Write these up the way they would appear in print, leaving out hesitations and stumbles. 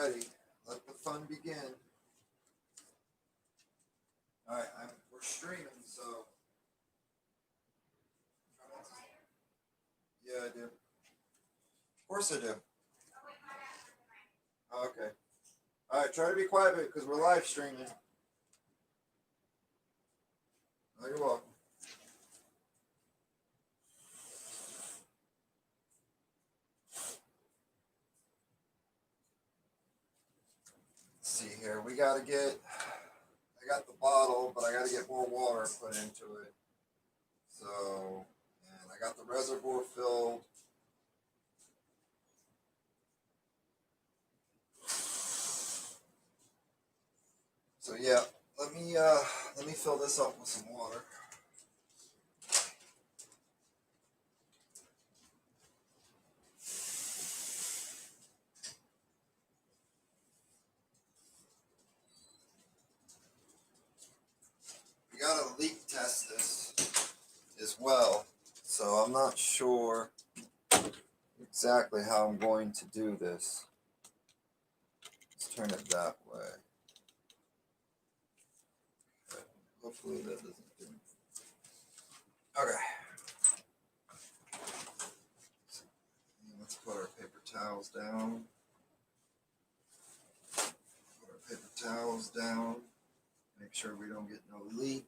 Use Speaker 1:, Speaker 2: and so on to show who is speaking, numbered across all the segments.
Speaker 1: ready. Let the fun begin. Alright, we're streaming, so. Yeah, I do. Of course I do. Okay. Alright, try to be quiet because we're live streaming. Oh, you're welcome. Let's see here. We gotta get. I got the bottle, but I gotta get more water put into it. So, and I got the reservoir filled. So yeah, let me fill this up with some water. We gotta leak test this as well, so I'm not sure exactly how I'm going to do this. Let's turn it that way. Okay. Hopefully that doesn't do it. Okay. Let's put our paper towels down. Put our paper towels down. Make sure we don't get no leak.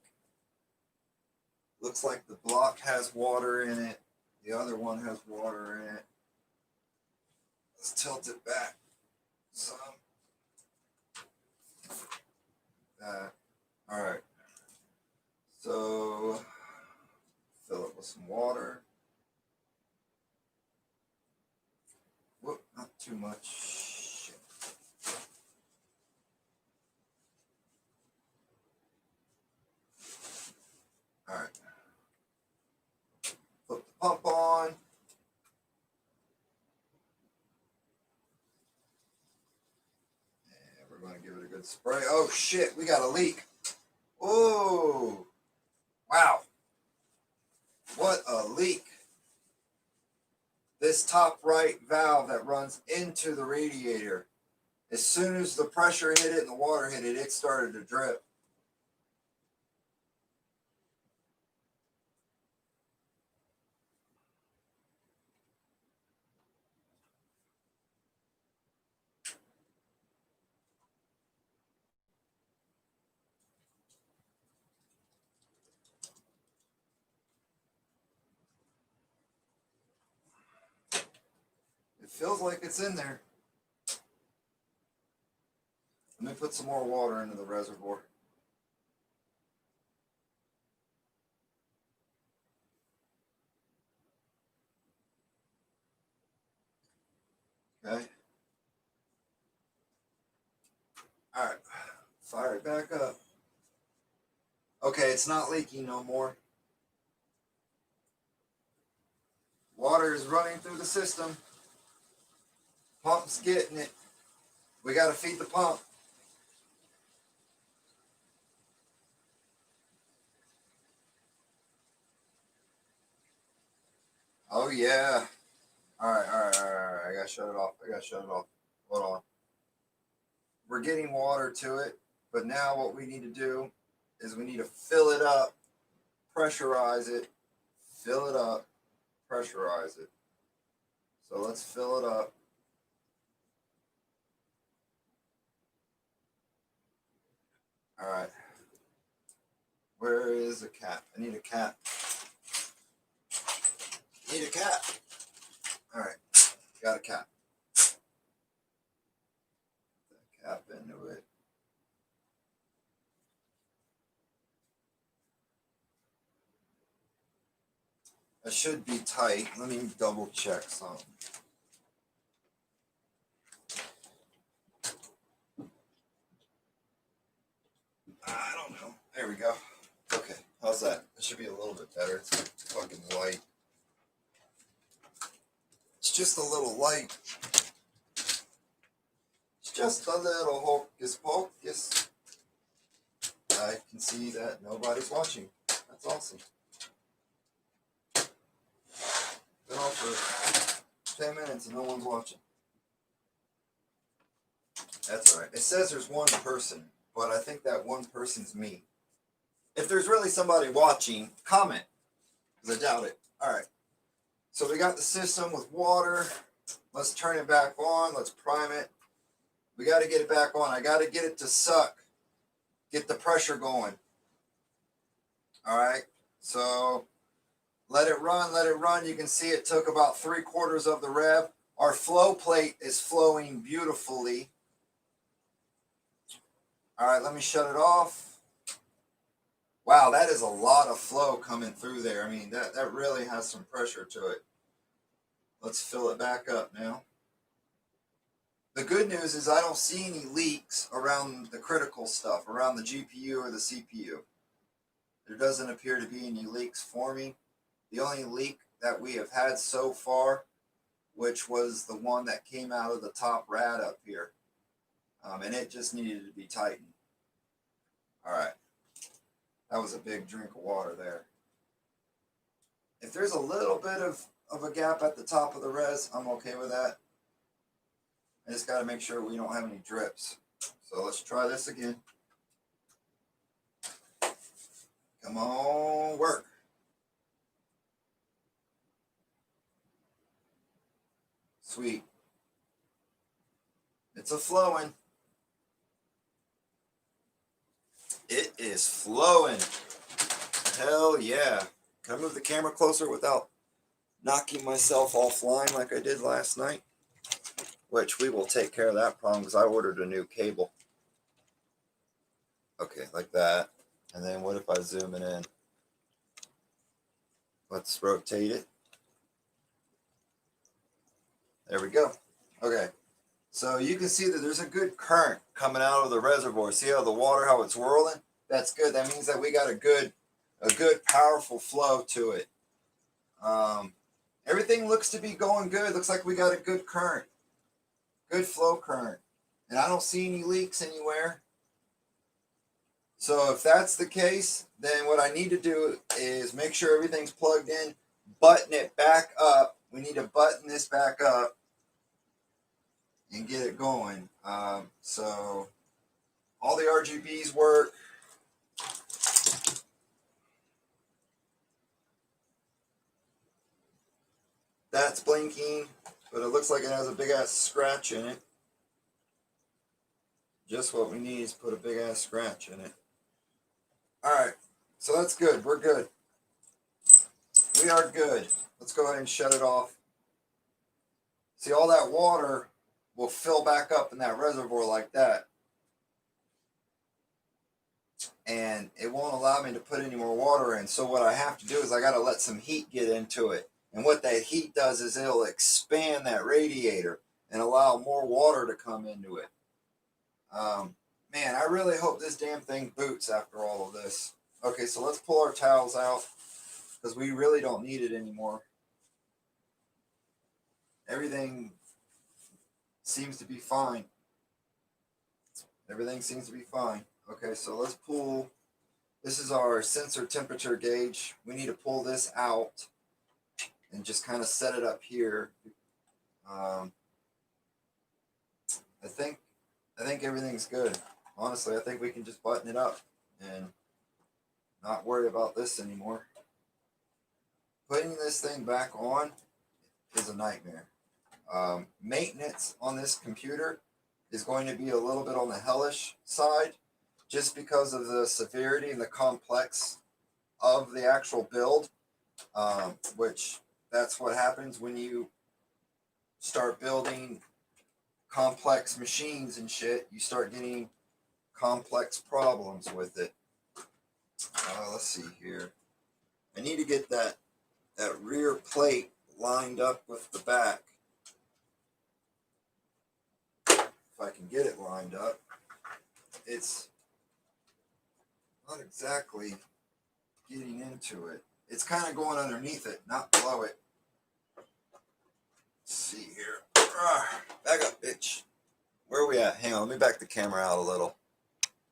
Speaker 1: Looks like the block has water in it. The other one has water in it. Let's tilt it back some. Alright. So, fill it with some water. Whoop, not too much. Alright. Put the pump on. And we're going to give it a good spray. Oh shit, we got a leak. Oh, wow. What a leak. This top right valve that runs into the radiator, as soon as the pressure hit it and the water hit it, it started to drip. It feels like it's in there. Let me put some more water into the reservoir. Okay. Alright. Fire it back up. Okay, it's not leaking no more. Water is running through the system. Pump's getting it. We got to feed the pump. Oh, yeah. All right. I got to shut it off. Hold on. We're getting water to it, but now what we need to do is we need to fill it up, pressurize it, fill it up, pressurize it. So let's fill it up. All right. Where is the cap? I need a cap. Need a cap. All right. Got a cap. Put that cap into it. That should be tight. Let me double check something. I don't know. There we go. Okay, how's that? It should be a little bit better. It's fucking light. It's just a little light. It's just a little hocus pocus. I can see that nobody's watching. That's awesome. Been on for 10 minutes and no one's watching. That's all right. It says there's one person, but I think that one person's me. If there's really somebody watching, comment, because I doubt it. All right. So we got the system with water. Let's turn it back on. Let's prime it. We got to get it back on. I got to get it to suck. Get the pressure going. All right. So let it run. Let it run. You can see it took about 3/4 of the rev. Our flow plate is flowing beautifully. All right. Let me shut it off. Wow, that is a lot of flow coming through there. I mean, that really has some pressure to it. Let's fill it back up now. The good news is I don't see any leaks around the critical stuff, around the GPU or the CPU. There doesn't appear to be any leaks forming. The only leak that we have had so far, which was the one that came out of the top rad up here, and it just needed to be tightened. All right, that was a big drink of water there. If there's a little bit of a gap at the top of the res, I'm okay with that. I just got to make sure we don't have any drips. So let's try this again. Come on, work. Sweet. It's a flowing. It is flowing. Hell yeah. Can I move the camera closer without knocking myself offline like I did last night? Which we will take care of that problem because I ordered a new cable. Okay, like that. And then what if I zoom it in? Let's rotate it. There we go. Okay. So you can see that there's a good current coming out of the reservoir. See how the water, how it's whirling? That's good. That means that we got a good powerful flow to it. Everything looks to be going good. Looks like we got a good current. Good flow current. And I don't see any leaks anywhere. So if that's the case, then what I need to do is make sure everything's plugged in, button it back up. We need to button this back up and get it going. So all the RGBs work. That's blinking, but it looks like it has a big ass scratch in it. Just what we need is put a big ass scratch in it. All right, so that's good. We're good. We are good. Let's go ahead and shut it off. See, all that water will fill back up in that reservoir like that. And it won't allow me to put any more water in. So what I have to do is I got to let some heat get into it. And what that heat does is it'll expand that radiator and allow more water to come into it. Man, I really hope this damn thing boots after all of this. Okay, so let's pull our towels out because we really don't need it anymore. Everything seems to be fine. Everything seems to be fine. Okay, so let's pull. This is our sensor temperature gauge. We need to pull this out and just kind of set it up here. I think everything's good. Honestly, I think we can just button it up and not worry about this anymore. Putting this thing back on is a nightmare. Maintenance on this computer is going to be a little bit on the hellish side just because of the severity and the complex of the actual build, which that's what happens when you start building complex machines and shit. You start getting complex problems with it. Let's see here. I need to get that rear plate lined up with the back. If I can get it lined up. It's not exactly getting into it. It's kind of going underneath it, not below it. Let's see here. Back up, bitch. Where are we at? Hang on, let me back the camera out a little.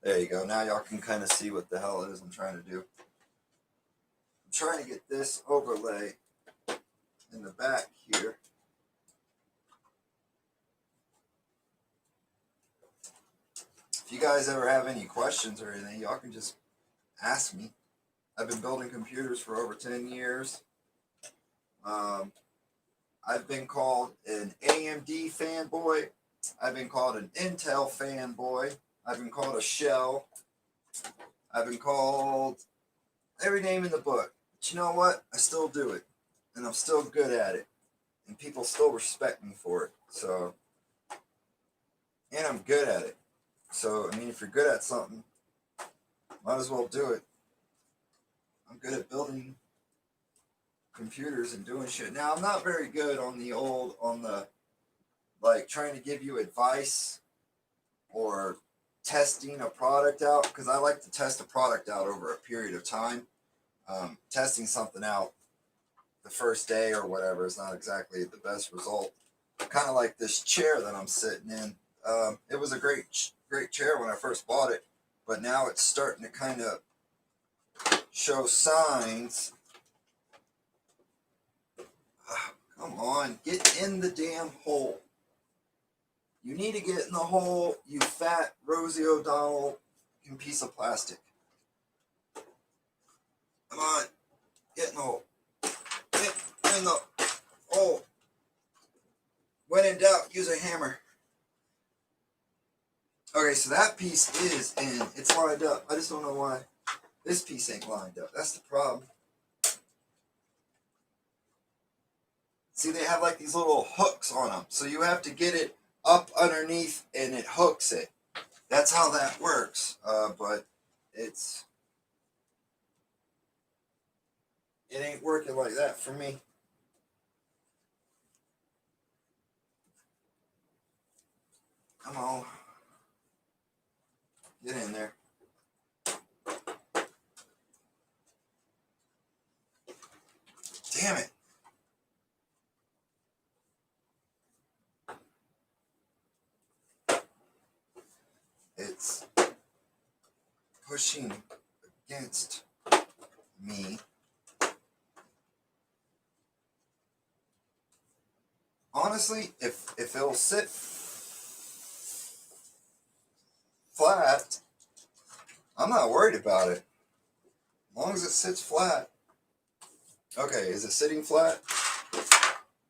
Speaker 1: There you go. Now y'all can kind of see what the hell it is I'm trying to do. I'm trying to get this overlay in the back here. if you guys ever have any questions or anything, y'all can just ask me. I've been building computers for over 10 years. I've been called an AMD fanboy. I've been called an Intel fanboy. I've been called a shell. I've been called every name in the book. But you know what? I still do it. And I'm still good at it. And people still respect me for it. So, and I'm good at it. So, I mean, if you're good at something, might as well do it. I'm good at building computers and doing shit. Now, I'm not very good on the like trying to give you advice or testing a product out, because I like to test a product out over a period of time. Testing something out the first day or whatever is not exactly the best result. Kind of like this chair that I'm sitting in. It was a great chair when I first bought it, but now it's starting to kind of show signs. Come on, get in the damn hole. You need to get in the hole, you fat Rosie O'Donnell piece of plastic. Come on, get in the hole. Get in the hole. When in doubt, use a hammer. Okay, so that piece is in. It's lined up. I just don't know why this piece ain't lined up. That's the problem. See, they have like these little hooks on them. So you have to get it up underneath and it hooks it. That's how that works. But it ain't working like that for me. Come on. Get in there. Damn it. It's pushing against me. Honestly, if it'll sit flat, I'm not worried about it. As long as it sits flat. Okay, is it sitting flat?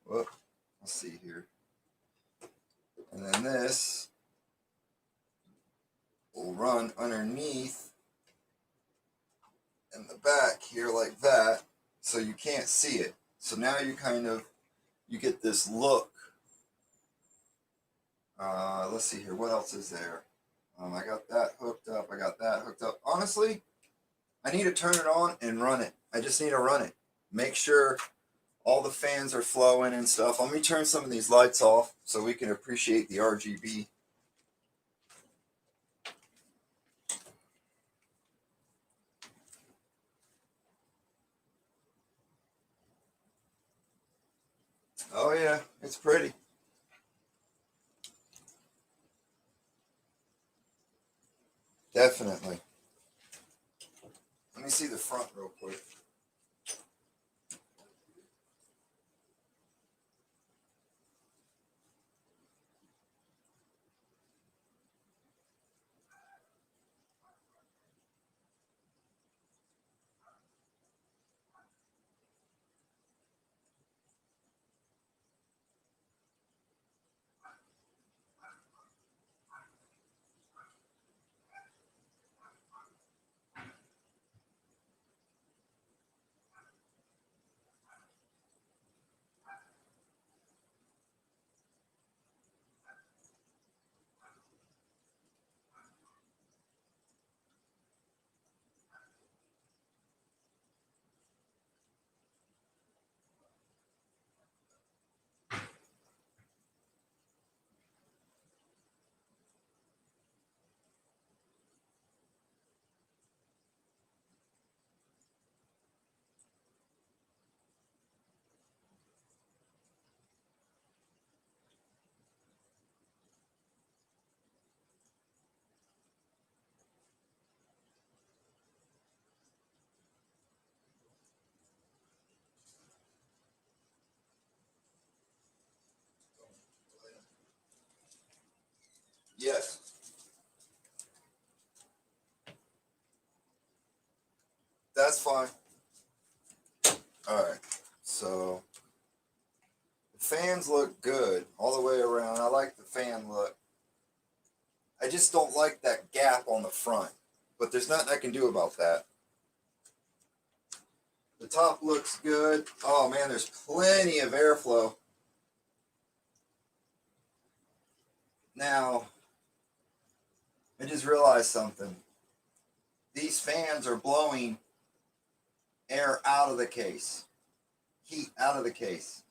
Speaker 1: Well, let's see here. And then this will run underneath in the back here like that, so you can't see it. So now you get this look. Let's see here, what else is there? I got that hooked up. I got that hooked up. Honestly, I need to turn it on and run it. I just need to run it. Make sure all the fans are flowing and stuff. Let me turn some of these lights off so we can appreciate the RGB. Oh yeah, it's pretty. Definitely. Let me see the front real quick. Yes. That's fine. Alright, so the fans look good all the way around. I like the fan look. I just don't like that gap on the front, but there's nothing I can do about that. The top looks good. Oh man, there's plenty of airflow. Now, I just realized something. These fans are blowing air out of the case, heat out of the case,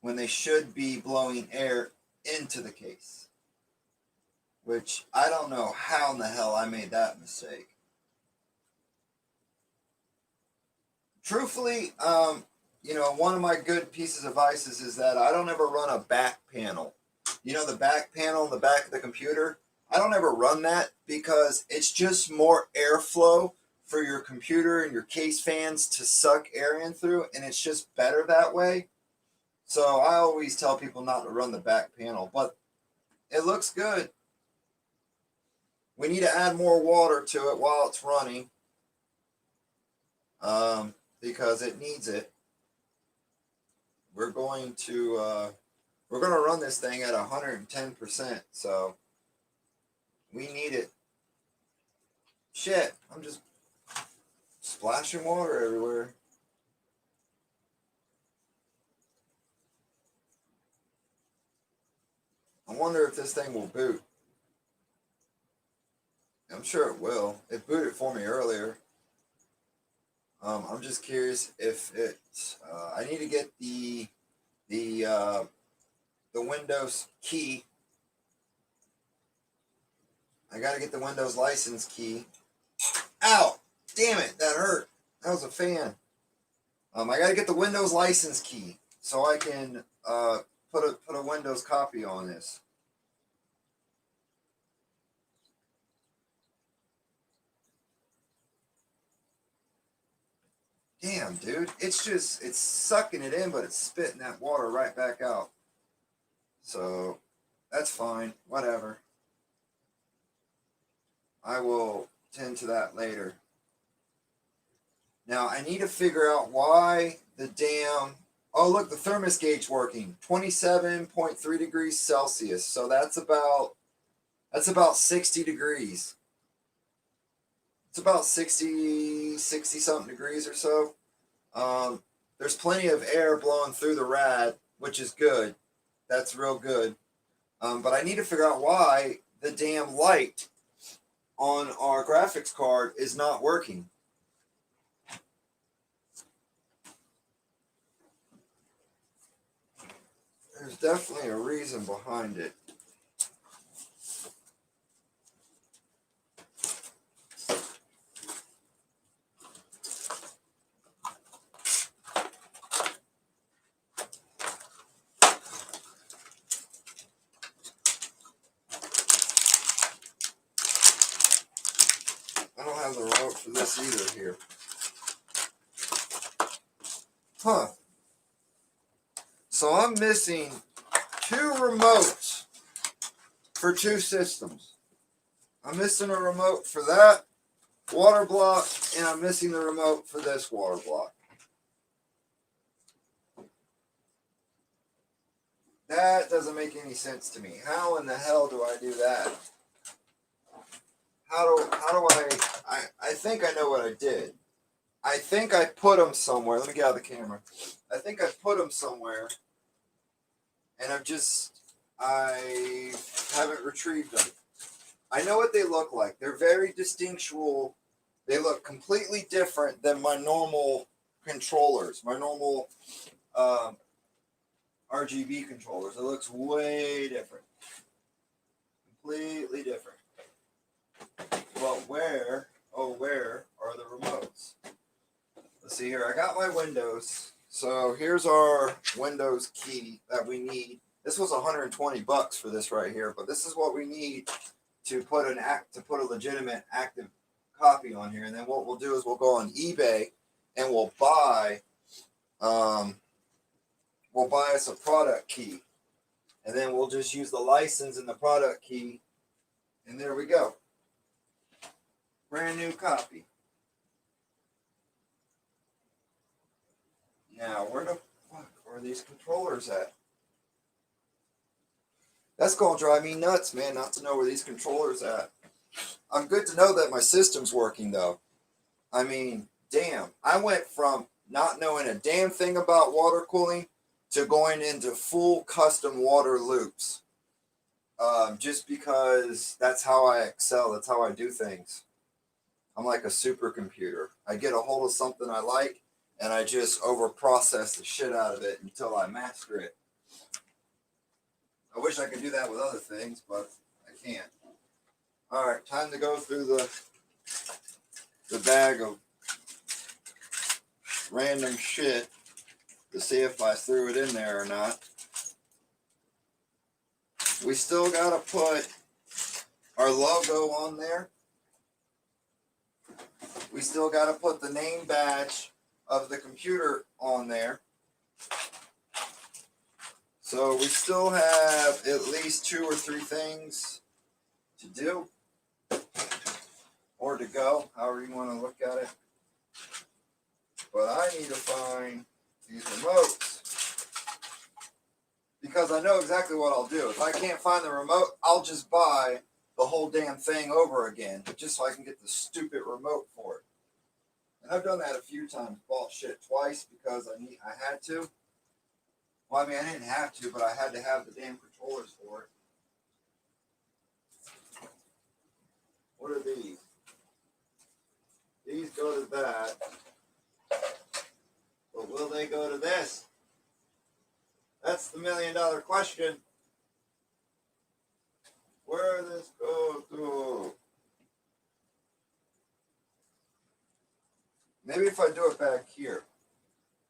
Speaker 1: when they should be blowing air into the case. Which, I don't know how in the hell I made that mistake. Truthfully, you know, one of my good pieces of advice is that I don't ever run a back panel. You know, the back panel in the back of the computer? I don't ever run that because it's just more airflow for your computer and your case fans to suck air in through, and it's just better that way. So I always tell people not to run the back panel, but it looks good. We need to add more water to it while it's running, because it needs it. We're going to run this thing at 110%, so we need it. Shit, I'm just splashing water everywhere. I wonder if this thing will boot. I'm sure it will. It booted for me earlier. I'm just curious if it. I need to get the Windows key. I got to get the Windows license key. Ow! Damn it! That hurt. That was a fan. I got to get the Windows license key so I can put a Windows copy on this. Damn, dude. It's sucking it in, but it's spitting that water right back out. So, that's fine. Whatever. I will tend to that later. Now, I need to figure out why the damn... Oh, look, the thermos gauge working. 27.3 degrees Celsius. So that's about 60 degrees. It's about 60 something degrees or so. There's plenty of air blowing through the rad, which is good. That's real good. But I need to figure out why the damn light on our graphics card is not working. There's definitely a reason behind it. I don't have the remote for this either here. Huh. So I'm missing 2 remotes for 2 systems. I'm missing a remote for that water block, and I'm missing the remote for this water block. That doesn't make any sense to me. How in the hell do I do that? How do I think I know what I did. I think I put them somewhere. Let me get out of the camera. I think I put them somewhere, and I haven't retrieved them. I know what they look like. They're very distinctual. They look completely different than my normal controllers, my normal RGB controllers. It looks way different. Completely different. Well, where are the remotes? Let's see here. I got my Windows. So here's our Windows key that we need. This was $120 for this right here, but this is what we need to put a legitimate active copy on here. And then what we'll do is we'll go on eBay and we'll buy us a product key, and then we'll just use the license and the product key, and there we go. Brand new copy. Now, where the fuck are these controllers at? That's gonna drive me nuts, man, not to know where these controllers at. I'm good to know that my system's working, though. I mean, damn. I went from not knowing a damn thing about water cooling to going into full custom water loops. Just because that's how I excel. That's how I do things. I'm like a supercomputer. I get a hold of something I like, and I just overprocess the shit out of it until I master it. I wish I could do that with other things, but I can't. All right, time to go through the bag of random shit to see if I threw it in there or not. We still gotta put our logo on there. We still gotta put the name badge of the computer on there. So we still have at least 2 or 3 things to do, or to go, however you want to look at it. But I need to find these remotes, because I know exactly what I'll do. If I can't find the remote, I'll just buy the whole damn thing over again, just so I can get the stupid remote for it. And I've done that a few times, bought shit twice because I had to. Well, I mean, I didn't have to, but I had to have the damn controllers for it. What are these? These go to that. But will they go to this? That's the $1 million question. Where does this go to? Maybe if I do it back here.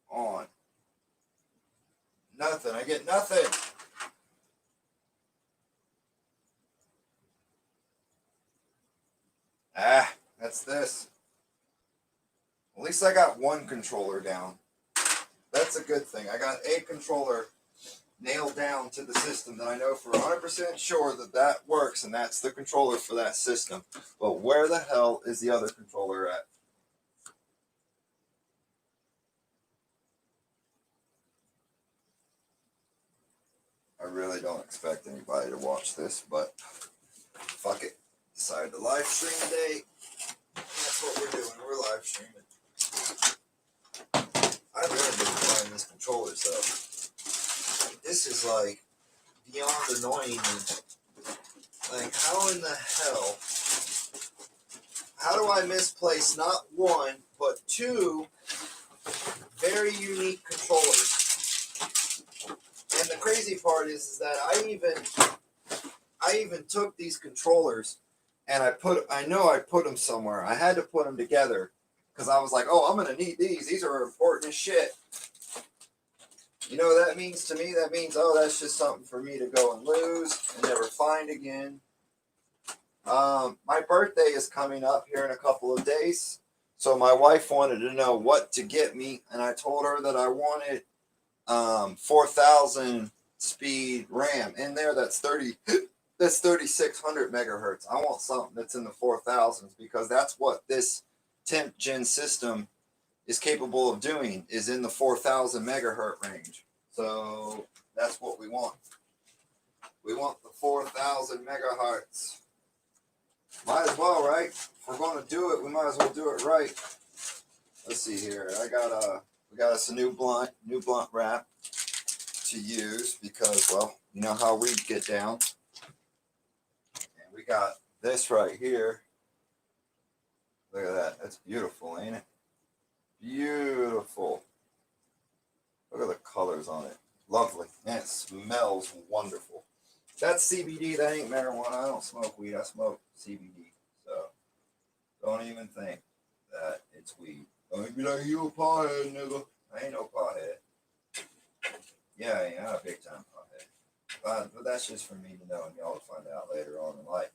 Speaker 1: On. Nothing. I get nothing. Ah, that's this. At least I got one controller down. That's a good thing. I got a controller nailed down to the system that I know for 100% sure that that works, and that's the controller for that system. But where the hell is the other controller at? I really don't expect anybody to watch this, but fuck it. Decided to live stream today. That's what we're doing. We're live streaming. I really been playing this controller stuff. This is like beyond annoying. Like, how in the hell? How do I misplace not one, but 2 very unique controllers? And the crazy part is that I even took these controllers and I know I put them somewhere. I had to put them together because I was like, oh, I'm going to need these. These are important as shit. You know what that means to me? That means, oh, that's just something for me to go and lose and never find again. My birthday is coming up here in a couple of days. So my wife wanted to know what to get me, and I told her that I wanted 4,000 speed RAM in there. That's 3,600 megahertz. I want something that's in the 4,000s because that's what this 10th gen system is capable of doing, is in the 4,000 megahertz range. So that's what we want. We want the 4,000 megahertz. Might as well, right? If we're going to do it, we might as well do it right. Let's see here. We got us a new blunt wrap to use because, well, you know how we get down. And we got this right here. Look at that. That's beautiful, ain't it? Beautiful. Look at the colors on it. Lovely. And it smells wonderful. That's CBD. That ain't marijuana. I don't smoke weed. I smoke CBD. So don't even think that it's weed. Don't be like, you a pothead, nigga. I ain't no pothead. Yeah, I am a big time pothead. But that's just for me to know, and y'all will find out later on in life.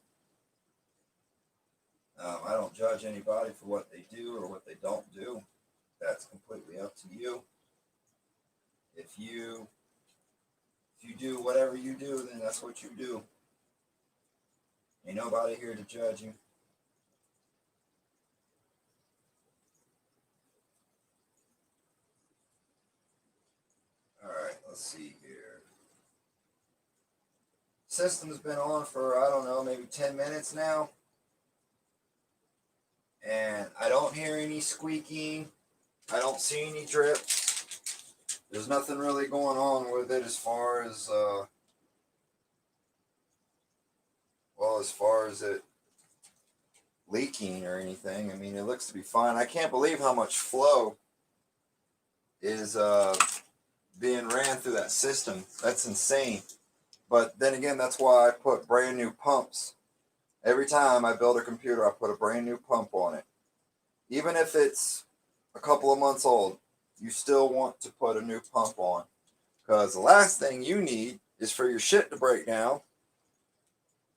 Speaker 1: I don't judge anybody for what they do or what they don't do. That's completely up to you. If you do whatever you do, then that's what you do. Ain't nobody here to judge you. Let's see here. System's been on for, I don't know, maybe 10 minutes now. And I don't hear any squeaking. I don't see any drips. There's nothing really going on with it as far as, as far as it leaking or anything. I mean, it looks to be fine. I can't believe how much flow is being ran through that system. That's insane. But then again, that's why I put brand new pumps. Every time I build a computer, I put a brand new pump on it. Even if it's a couple of months old, you still want to put a new pump on. Because the last thing you need is for your shit to break down.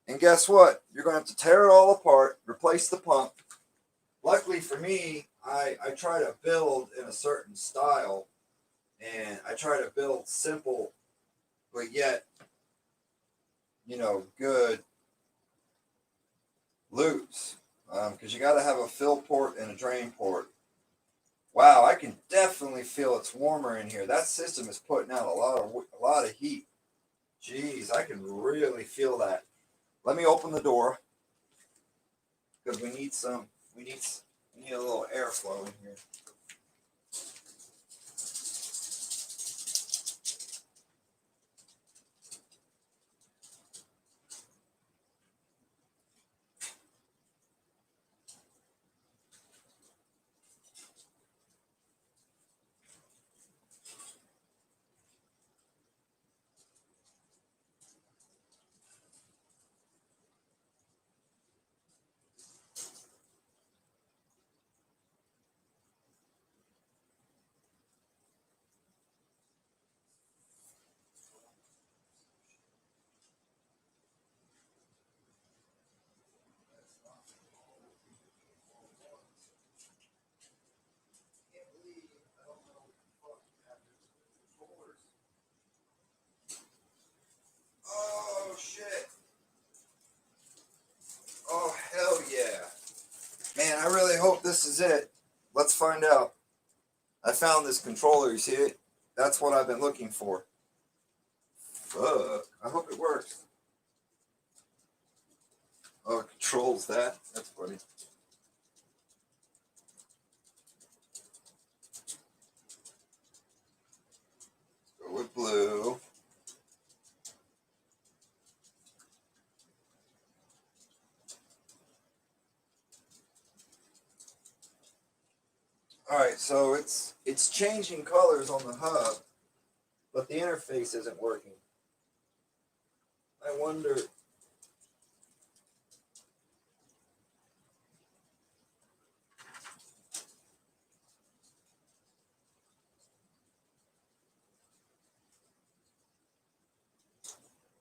Speaker 1: And guess what? You're going to have to tear it all apart, replace the pump. Luckily for me, I try to build in a certain style. And I try to build simple, but yet, good loops. Because you got to have a fill port and a drain port. Wow, I can definitely feel it's warmer in here. That system is putting out a lot of heat. Jeez, I can really feel that. Let me open the door because we need a little airflow in here. Oh shit. Oh hell yeah. Man, I really hope this is it. Let's find out. I found this controller, you see it? That's what I've been looking for. Fuck. I hope it works. Oh, it controls that. That's funny. Go with blue. Alright, so it's changing colors on the hub, but the interface isn't working. I wonder.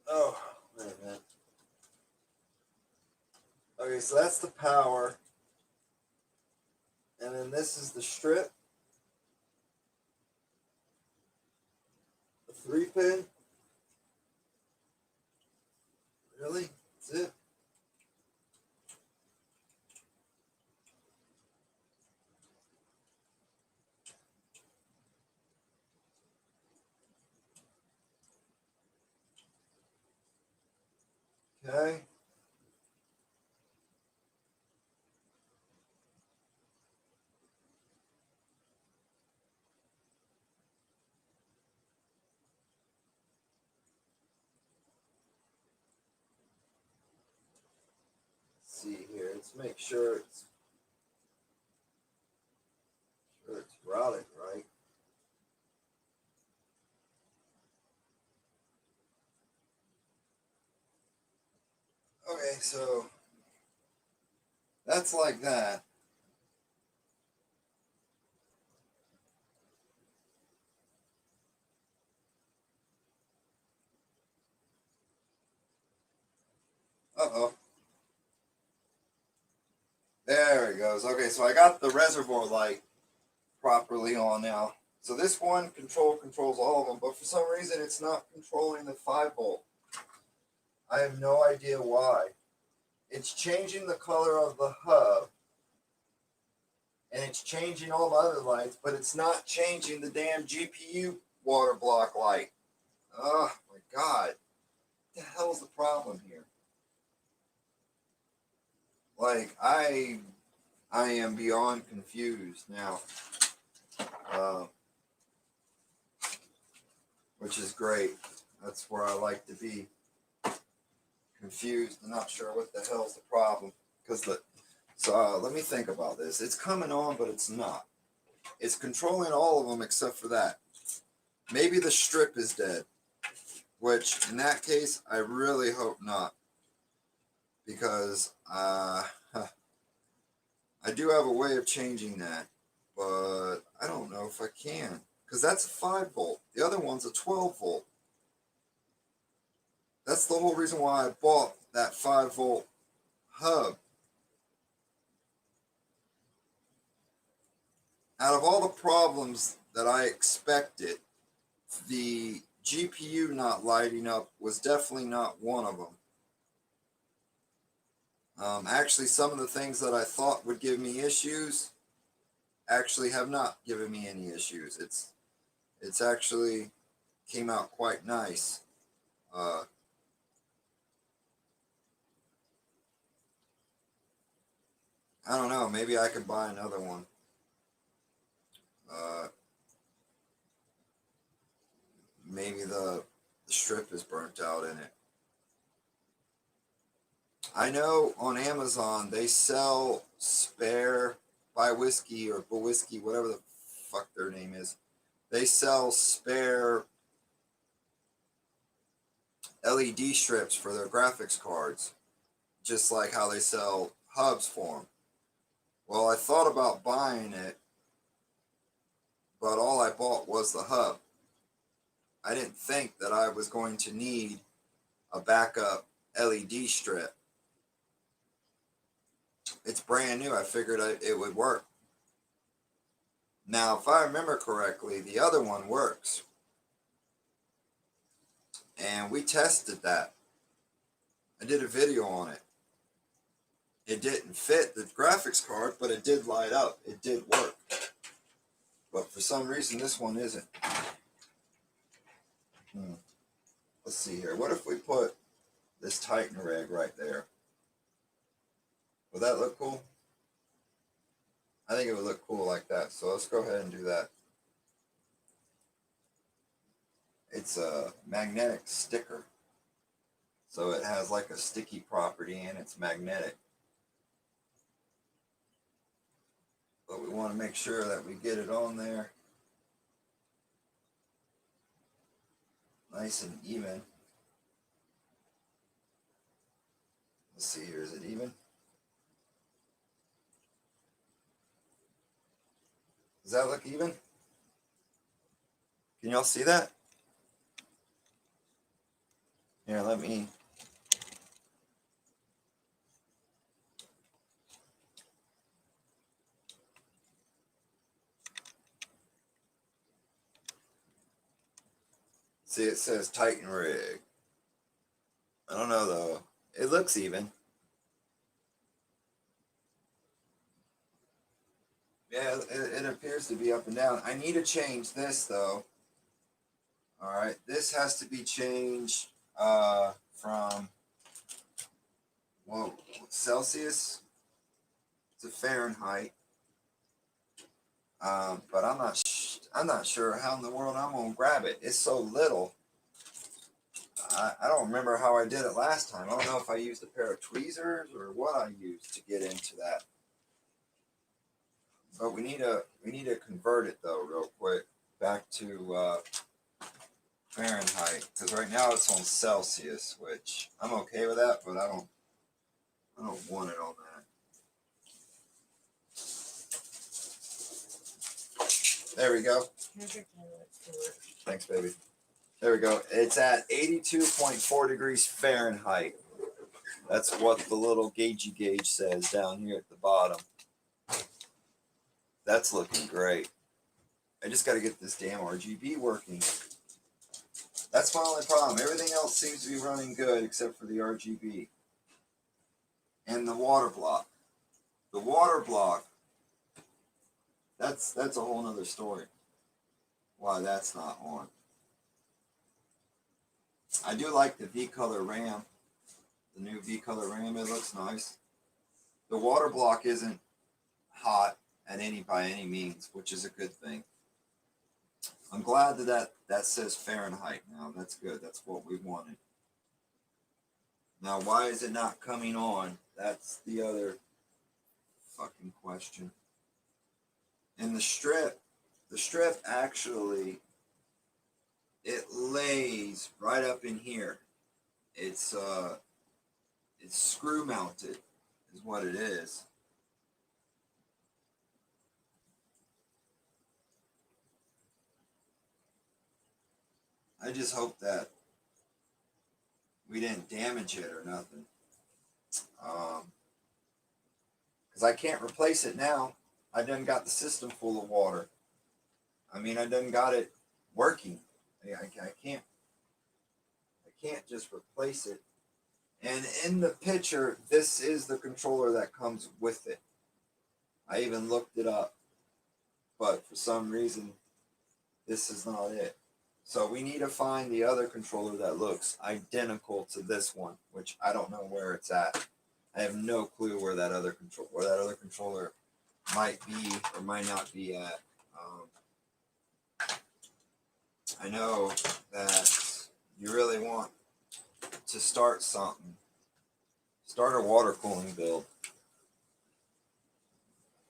Speaker 1: Oh, wait a minute. Okay, so that's the power. And then this is the strip. The 3-pin. Really? That's it? Okay. Let's see here. Let's make sure it's routed right. Okay, so that's like that. Uh-oh. There it goes. Okay, so I got the reservoir light properly on now. So this one controls all of them, but for some reason it's not controlling the 5-volt. I have no idea why. It's changing the color of the hub, and it's changing all the other lights, but it's not changing the damn GPU water block light. Oh my God. What the hell's the problem here? Like, I am beyond confused now. Uh, which is great. That's where I like to be. Confused and not sure what the hell's the problem. So let me think about this. It's coming on, but it's not. It's controlling all of them except for that. Maybe the strip is dead, which in that case, I really hope not. Because I do have a way of changing that, but I don't know if I can. Because that's a 5 volt. The other one's a 12 volt. That's the whole reason why I bought that 5 volt hub. Out of all the problems that I expected, the GPU not lighting up was definitely not one of them. Actually, some of the things that I thought would give me issues actually have not given me any issues. It's actually came out quite nice. I don't know. Maybe I could buy another one. Uh, maybe the strip is burnt out in it. I know on Amazon they sell spare Buy Whiskey or Whiskey, whatever the fuck their name is. They sell spare LED strips for their graphics cards, just like how they sell hubs for them. Well, I thought about buying it, but all I bought was the hub. I didn't think that I was going to need a backup LED strip. It's brand new. I figured it would work. Now, if I remember correctly, the other one works. And we tested that. I did a video on it. It didn't fit the graphics card, but it did light up. It did work. But for some reason, this one isn't. Let's see here. What if we put this Titan rig right there? Would that look cool? I think it would look cool like that. So let's go ahead and do that. It's a magnetic sticker. So it has like a sticky property and it's magnetic. But we want to make sure that we get it on there nice and even. Let's see here. Is it even? Does that look even? Can y'all see that? Here, let me. See, it says Titan rig. I don't know though. It looks even. Yeah, it appears to be up and down. I need to change this though. All right, this has to be changed from Celsius to Fahrenheit. But I'm not sure how in the world I'm gonna grab it. It's so little. I don't remember how I did it last time. I don't know if I used a pair of tweezers or what I used to get into that. But we need to convert it though real quick back to Fahrenheit, because right now it's on Celsius, which I'm okay with that, but I don't want it on that. There we go. Thanks, baby. There we go. It's at 82.4 degrees Fahrenheit. That's what the little gaugy gauge says down here at the bottom. That's looking great. I just got to get this damn RGB working. That's my only problem. Everything else seems to be running good except for the RGB. And the water block. The water block, that's a whole nother story. Why that's not on. I do like the V-Color RAM. The new V-Color RAM, it looks nice. The water block isn't hot by any means, which is a good thing. I'm glad that says Fahrenheit now. That's good. That's what we wanted. Now, why is it not coming on? That's the other fucking question. And the strip actually, it lays right up in here. It's screw mounted is what it is. I just hope that we didn't damage it or nothing. Because I can't replace it now. I done got the system full of water. I mean, I done got it working. I can't just replace it. And in the picture, this is the controller that comes with it. I even looked it up. But for some reason, this is not it. So we need to find the other controller that looks identical to this one, which I don't know where it's at. I have no clue where that other controller might be or might not be at. I know that you really want to start something. Start a water cooling build.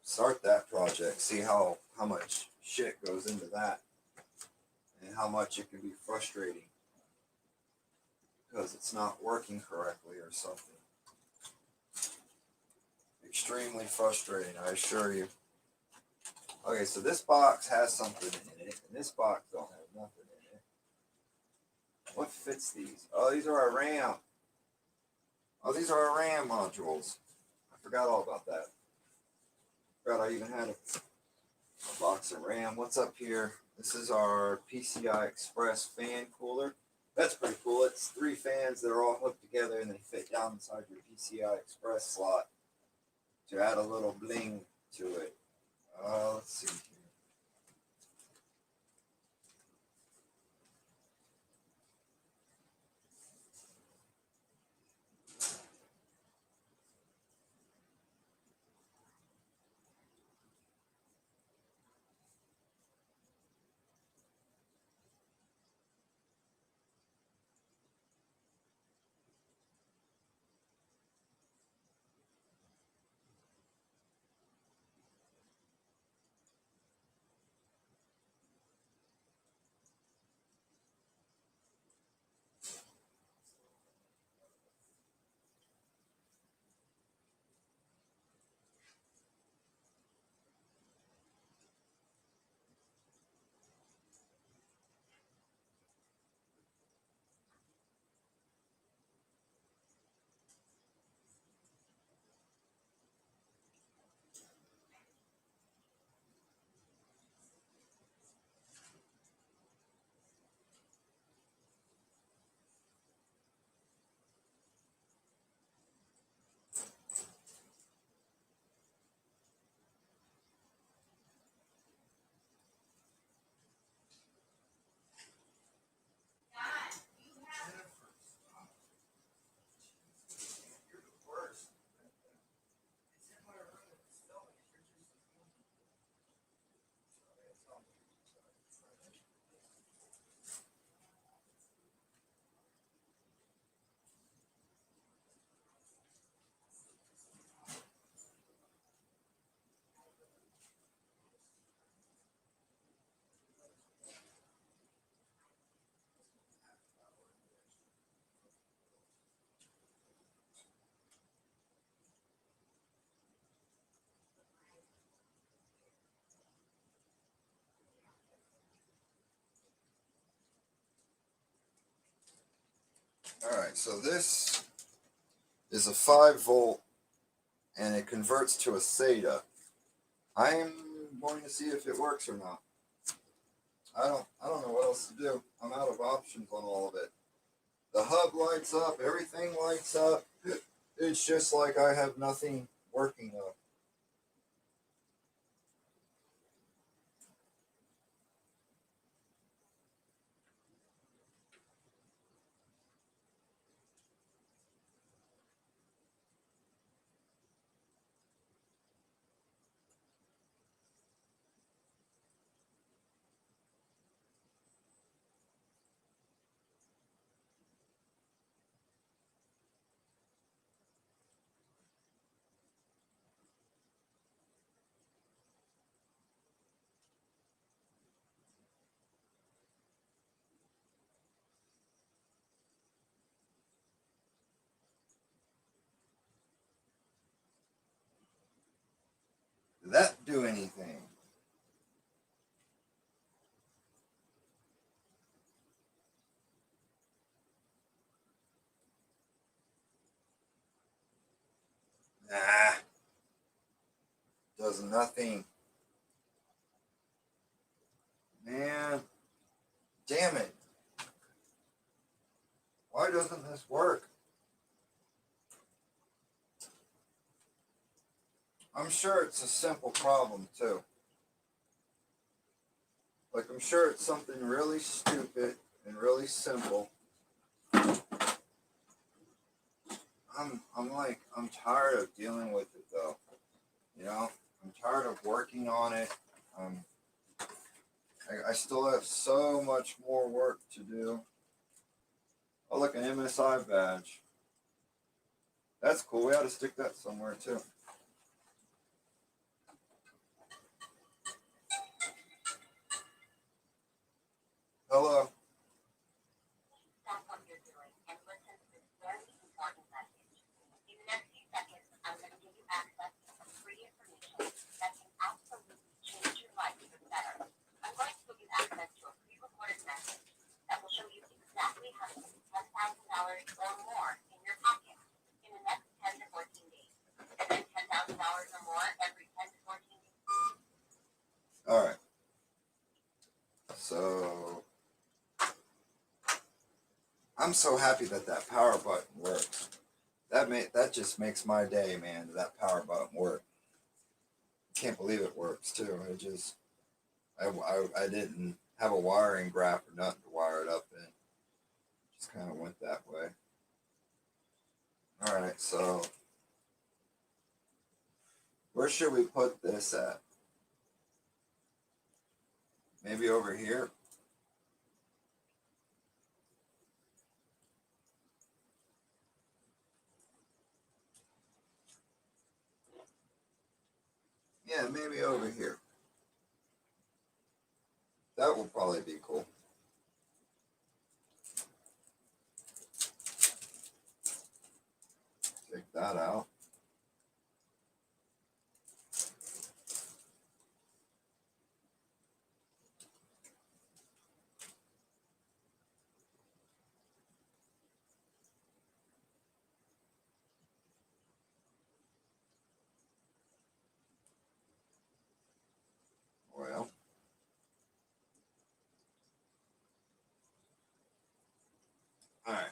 Speaker 1: Start that project. See how much shit goes into that. And how much it can be frustrating. Because it's not working correctly or something. Extremely frustrating, I assure you. Okay, so this box has something in it. And this box don't have nothing in it. What fits these? Oh, these are our RAM. Oh, these are our RAM modules. I forgot all about that. Forgot I even had a box of RAM. What's up here? This is our PCI Express fan cooler. That's pretty cool. It's 3 fans that are all hooked together and they fit down inside your PCI Express slot to add a little bling to it. Let's see here. Alright, so this is a 5 volt and it converts to a SATA. I'm going to see if it works or not. I don't know what else to do. I'm out of options on all of it. The hub lights up, everything lights up. It's just like I have nothing working up. that do anything? Nah, does nothing. Man, damn it. Why doesn't this work? I'm sure it's a simple problem too. Like, I'm sure it's something really stupid and really simple. I'm tired of dealing with it though. You know, I'm tired of working on it. Um, I still have so much more work to do. Oh, look, an MSI badge. That's cool. We ought to stick that somewhere too. Hello. Stop what you're doing and listen to this very important message. In the next few seconds, I'm going to give you access to some free information that can absolutely change your life for the better. I'm going to give you access to a pre-recorded message that will show you exactly how to get $10,000 or more in your pocket in the next 10 to 14 days. And then $10,000 or more every 10 to 14 days. All right. So I'm so happy that that power button works. That just makes my day, man. That power button work. Can't believe it works too. I didn't have a wiring graph or nothing to wire it up in. Just kind of went that way. All right, so where should we put this at? Maybe over here. Yeah, maybe over here. That will probably be cool. Take that out. Well, all right.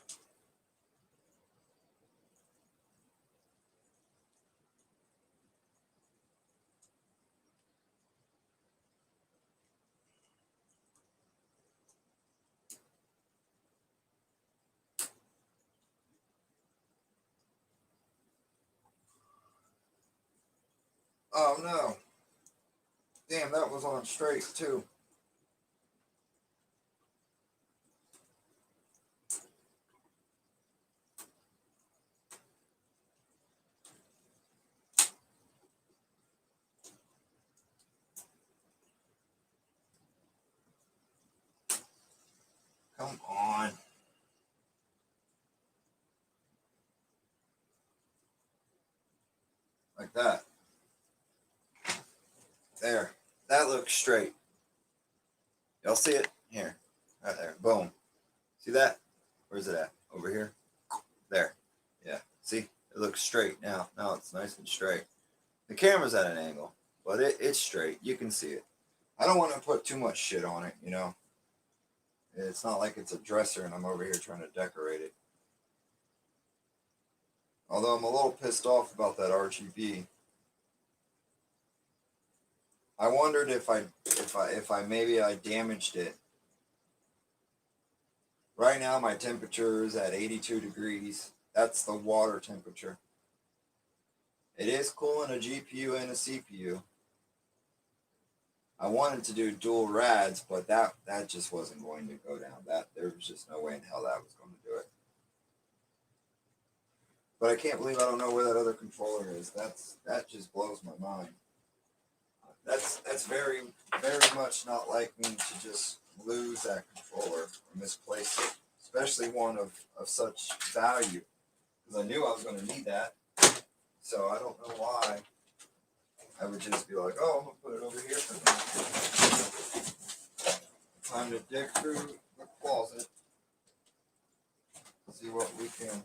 Speaker 1: Oh no. Damn, that was on straight too. Come on. Like that. There. That looks straight. Y'all see it? Here. Right there. Boom. See that? Where's it at? Over here? There. Yeah. See? It looks straight now. Now it's nice and straight. The camera's at an angle, but it's straight. You can see it. I don't want to put too much shit on it, you know? It's not like it's a dresser and I'm over here trying to decorate it. Although I'm a little pissed off about that RGB. I wondered if I maybe I damaged it. Right now my temperature is at 82 degrees. That's the water temperature. It is cooling a GPU and a CPU. I wanted to do dual rads, but that just wasn't going to go down. That there was just no way in hell that was going to do it. But I can't believe I don't know where that other controller is. That just blows my mind. That's very much not like me to just lose that controller or misplace it, especially one of such value. Because I knew I was going to need that, so I don't know why I would just be like, oh, I'm gonna put it over here for now. Time to dig through the closet, see what we can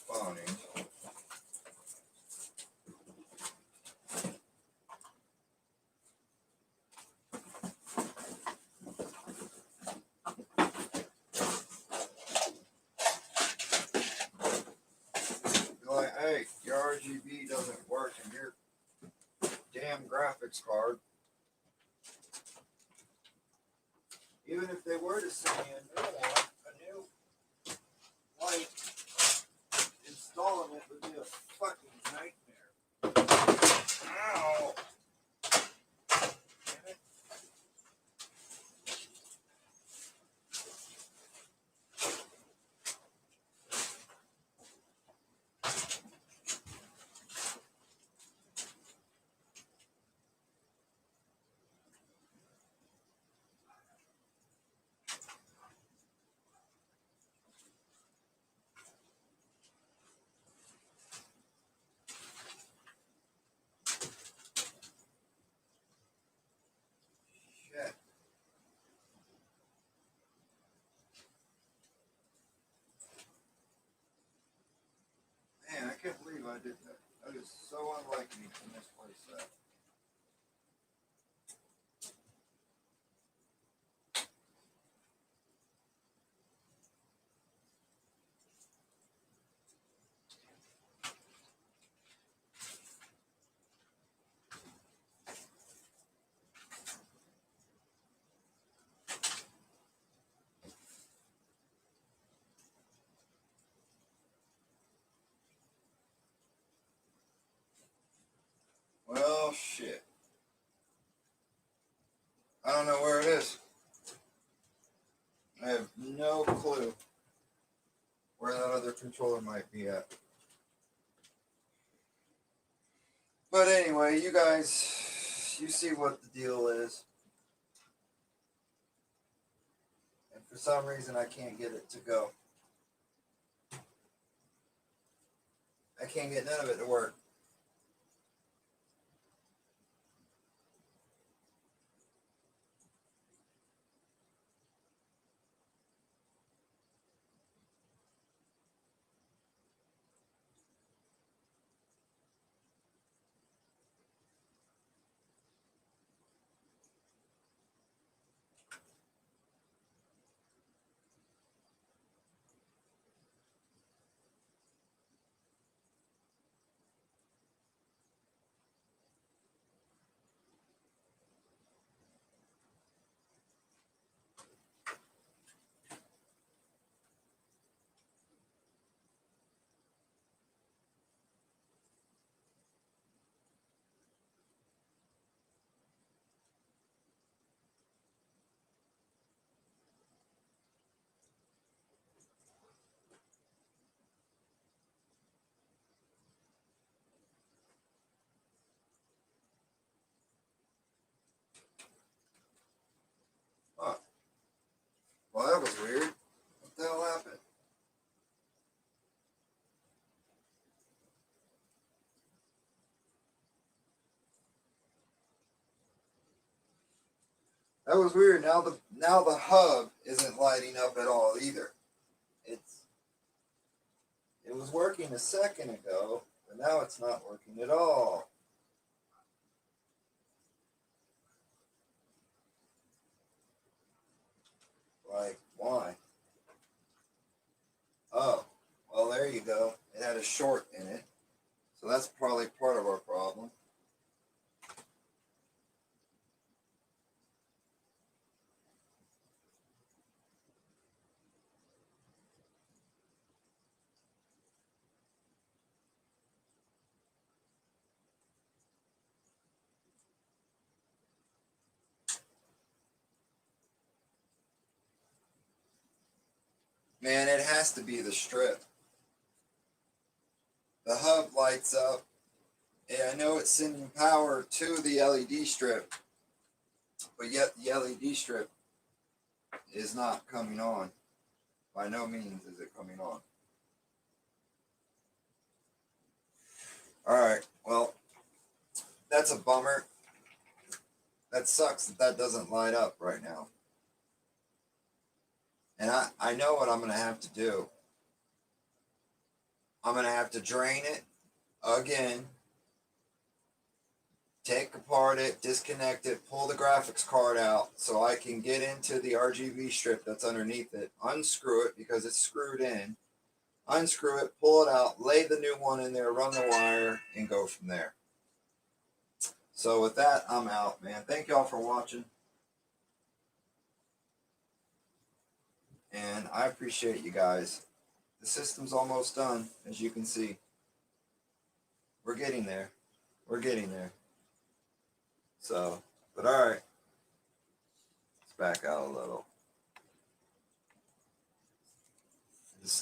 Speaker 1: find. Like, hey, your RGB doesn't work in your damn graphics card. Even if they were to send me a new one, a new light, installing it would be a fucking nightmare. Ow! Damn it. Shit. Man, I can't believe I did that. That is so unlike me to misplace that. Well, shit. I don't know where it is. I have no clue where that other controller might be at. But anyway, you guys, you see what the deal is. And for some reason, I can't get it to go. I can't get none of it to work. Huh. Well, that was weird. What the hell happened? That was weird. Now the hub isn't lighting up at all either. It was working a second ago, but now it's not working at all. Like, why? Oh, well, there you go. It had a short in it. So that's probably part of our problem. Man, it has to be the strip. The hub lights up. And I know it's sending power to the LED strip, but yet the LED strip is not coming on. By no means is it coming on. Alright, well, that's a bummer. That sucks that doesn't light up right now. And I know what I'm going to have to do. I'm going to have to drain it again, take apart it, disconnect it, pull the graphics card out so I can get into the RGB strip that's underneath it, unscrew it because it's screwed in, unscrew it, pull it out, lay the new one in there, run the wire, and go from there. So with that, I'm out, man. Thank y'all for watching. And I appreciate you guys. The system's almost done, as you can see. We're getting there. We're getting there. So, but alright. Let's back out a little.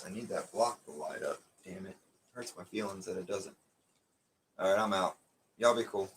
Speaker 1: I need that block to light up. Damn it. Hurts my feelings that it doesn't. Alright, I'm out. Y'all be cool.